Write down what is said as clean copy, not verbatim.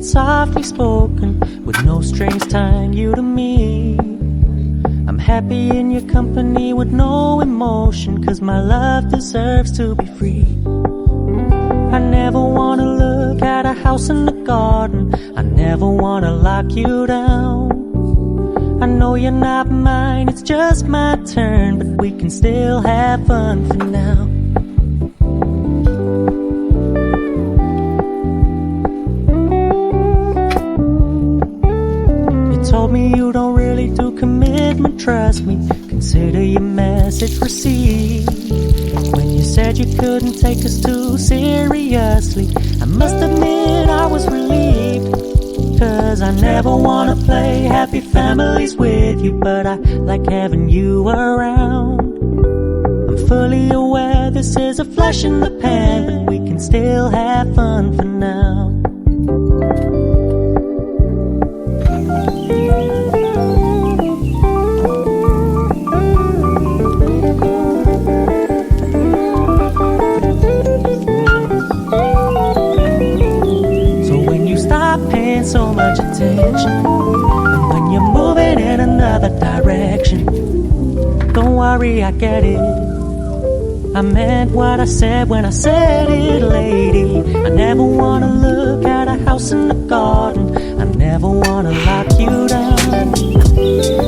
It's softly spoken, with no strings tying you to me. I'm happy in your company with no emotion, 'cause my love deserves to be free. I never wanna look at a house in the garden, I never wanna lock you down. I know you're not mine, it's just my turn, but we can still have fun for now. You told me you don't really do commitment, trust me, consider your message received. When you said you couldn't take us too seriously, I must admit I was relieved. 'Cause I never wanna play happy families with you, but I like having you around. I'm fully aware this is a flash in the pan, but we can still have fun for now. So much attention, and when you're moving in another direction, don't worry, I get it. I meant what I said when I said it, lady. I never wanna look at a house in the garden, I never wanna lock you down.